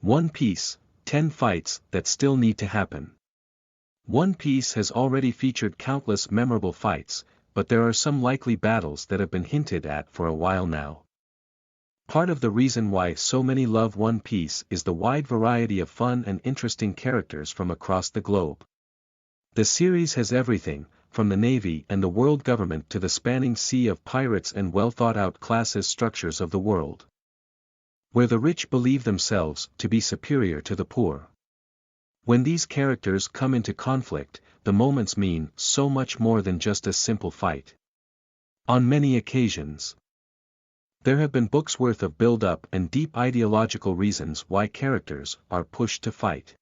One Piece, 10 fights that still need to happen. One Piece has already featured countless memorable fights, but there are some likely battles that have been hinted at for a while now. Part of the reason why so many love One Piece is the wide variety of fun and interesting characters from across the globe. The series has everything, from the Navy and the world government to the spanning sea of pirates and well-thought-out classes structures of the world, where the rich believe themselves to be superior to the poor. When these characters come into conflict, the moments mean so much more than just a simple fight. On many occasions, there have been books worth of build-up and deep ideological reasons why characters are pushed to fight.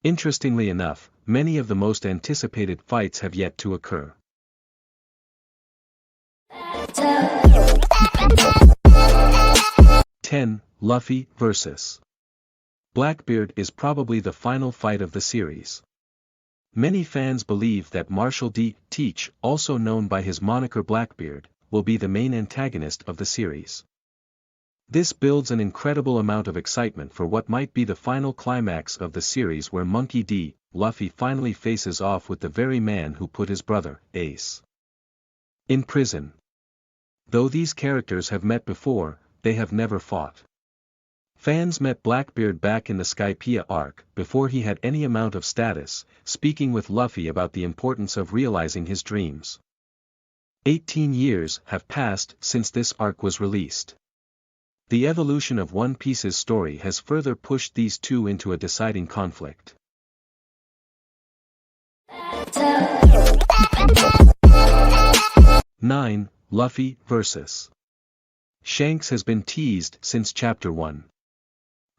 Interestingly enough, many of the most anticipated fights have yet to occur. 10. Luffy vs. Blackbeard is probably the final fight of the series. Many fans believe that Marshall D. Teach, also known by his moniker Blackbeard, will be the main antagonist of the series. This builds an incredible amount of excitement for what might be the final climax of the series, where Monkey D. Luffy finally faces off with the very man who put his brother, Ace, in prison. Though these characters have met before, they have never fought. Fans met Blackbeard back in the Skypiea arc, before he had any amount of status, speaking with Luffy about the importance of realizing his dreams. 18 years have passed since this arc was released. The evolution of One Piece's story has further pushed these two into a deciding conflict. 9. Luffy vs. Shanks has been teased since Chapter 1.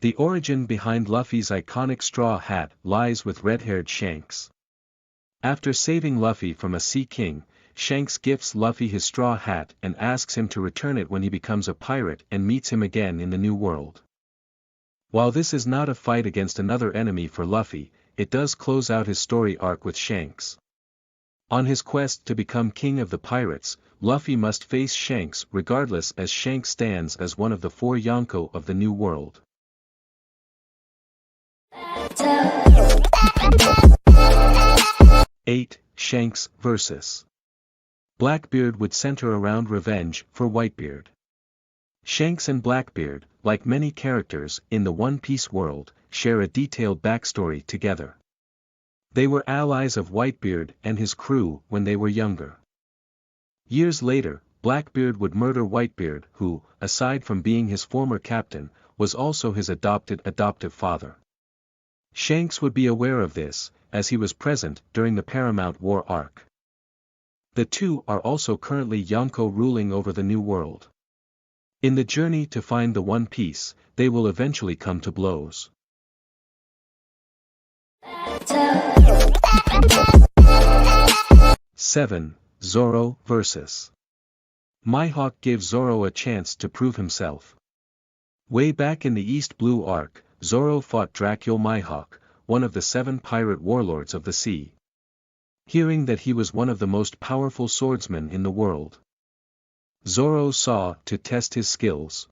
The origin behind Luffy's iconic straw hat lies with red-haired Shanks. After saving Luffy from a Sea King, Shanks gifts Luffy his straw hat and asks him to return it when he becomes a pirate and meets him again in the New World. While this is not a fight against another enemy for Luffy, it does close out his story arc with Shanks. On his quest to become king of the pirates, Luffy must face Shanks regardless, as Shanks stands as one of the 4 Yonko of the New World. 8. Shanks vs. Blackbeard would center around revenge for Whitebeard. Shanks and Blackbeard, like many characters in the One Piece world, share a detailed backstory together. They were allies of Whitebeard and his crew when they were younger. Years later, Blackbeard would murder Whitebeard, who, aside from being his former captain, was also his adoptive father. Shanks would be aware of this, as he was present during the Paramount War arc. The two are also currently Yonko, ruling over the New World. In the journey to find the One Piece, they will eventually come to blows. 7. Zoro vs. Mihawk gives Zoro a chance to prove himself. Way back in the East Blue arc, Zoro fought Dracule Mihawk, one of the 7 pirate warlords of the sea. Hearing that he was one of the most powerful swordsmen in the world, Zoro saw to test his skills.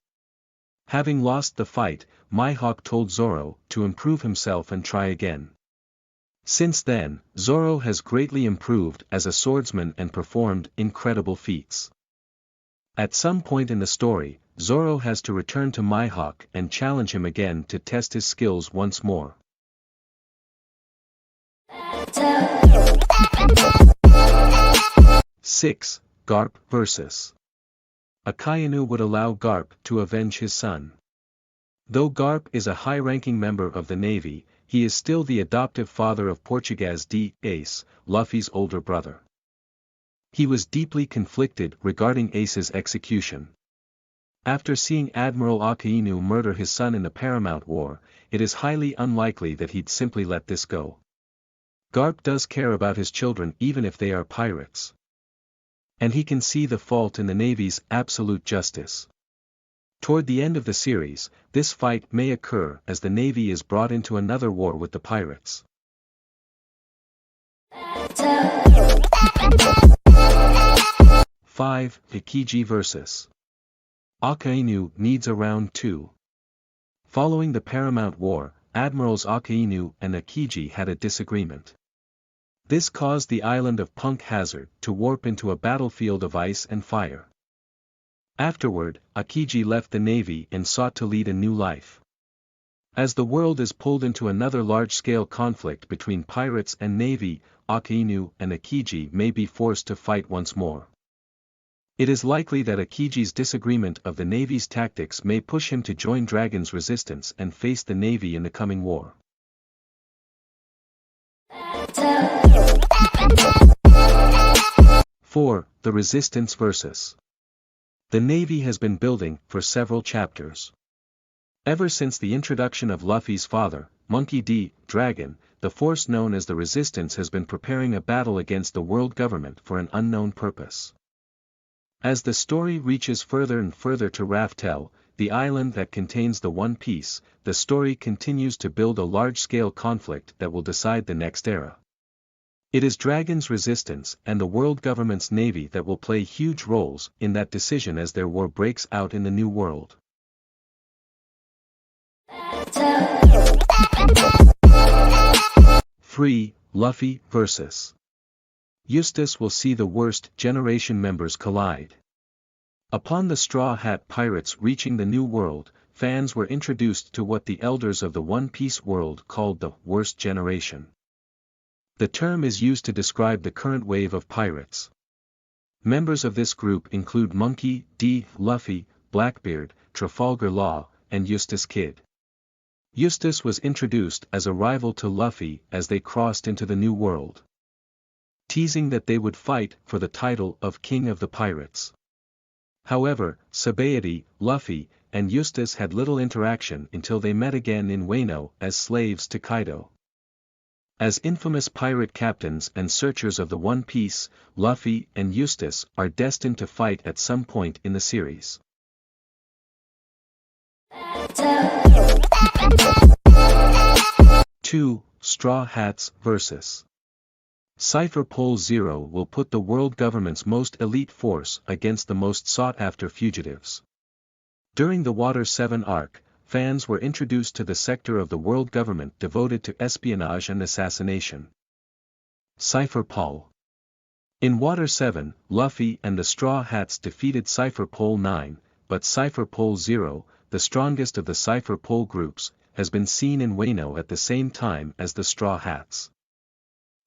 Having lost the fight, Mihawk told Zoro to improve himself and try again. Since then, Zoro has greatly improved as a swordsman and performed incredible feats. At some point in the story, Zoro has to return to Mihawk and challenge him again to test his skills once more. 6. Garp vs. Akainu would allow Garp to avenge his son. Though Garp is a high-ranking member of the Navy, he is still the adoptive father of Portuguese D. Ace, Luffy's older brother. He was deeply conflicted regarding Ace's execution. After seeing Admiral Akainu murder his son in the Paramount War, it is highly unlikely that he'd simply let this go. Garp does care about his children even if they are pirates. And he can see the fault in the Navy's absolute justice. Toward the end of the series, this fight may occur as the Navy is brought into another war with the pirates. 5. Ikiji vs. Akainu needs a round 2. Following the Paramount War, Admirals Akainu and Akiji had a disagreement. This caused the island of Punk Hazard to warp into a battlefield of ice and fire. Afterward, Akiji left the Navy and sought to lead a new life. As the world is pulled into another large-scale conflict between pirates and Navy, Akainu and Akiji may be forced to fight once more. It is likely that Akiji's disagreement of the Navy's tactics may push him to join Dragon's resistance and face the Navy in the coming war. 4. The Resistance Versus. The Navy has been building for several chapters. Ever since the introduction of Luffy's father, Monkey D. Dragon, the force known as the Resistance has been preparing a battle against the world government for an unknown purpose. As the story reaches further and further to Raftel, the island that contains the One Piece, the story continues to build a large-scale conflict that will decide the next era. It is Dragon's resistance and the world government's navy that will play huge roles in that decision as their war breaks out in the New World. 3. Luffy vs. Eustass will see the worst generation members collide. Upon the Straw Hat Pirates reaching the New World, fans were introduced to what the elders of the One Piece world called the worst generation. The term is used to describe the current wave of pirates. Members of this group include Monkey D. Luffy, Blackbeard, Trafalgar Law, and Eustass Kid. Eustass was introduced as a rival to Luffy as they crossed into the New World, teasing that they would fight for the title of King of the Pirates. However, Sabaody, Luffy, and Eustass had little interaction until they met again in Wano as slaves to Kaido. As infamous pirate captains and searchers of the One Piece, Luffy and Eustass are destined to fight at some point in the series. 2. Straw Hats vs. Cypher Pole Zero will put the world government's most elite force against the most sought-after fugitives. During the Water 7 arc, fans were introduced to the sector of the world government devoted to espionage and assassination. Cypher Pole. In Water 7, Luffy and the Straw Hats defeated Cypher Pole 9, but Cypher Pole Zero, the strongest of the Cypher Pole groups, has been seen in Wano at the same time as the Straw Hats.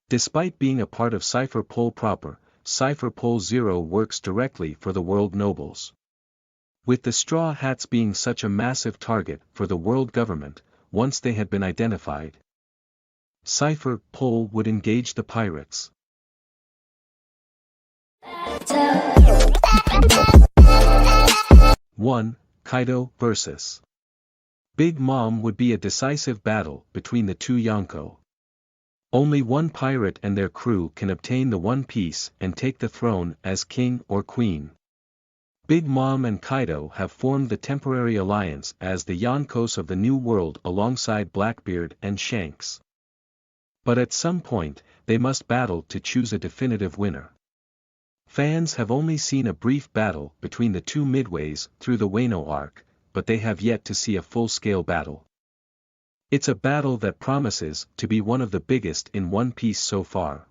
Despite being a part of Cypher Pole proper, Cypher Pole Zero works directly for the world nobles. With the Straw Hats being such a massive target for the world government, once they had been identified, Cypher Pole would engage the pirates. 1. Kaido vs. Big Mom would be a decisive battle between the two Yonko. Only one pirate and their crew can obtain the One Piece and take the throne as king or queen. Big Mom and Kaido have formed the temporary alliance as the Yonkos of the New World alongside Blackbeard and Shanks. But at some point, they must battle to choose a definitive winner. Fans have only seen a brief battle between the two midways through the Wano arc, but they have yet to see a full-scale battle. It's a battle that promises to be one of the biggest in One Piece so far.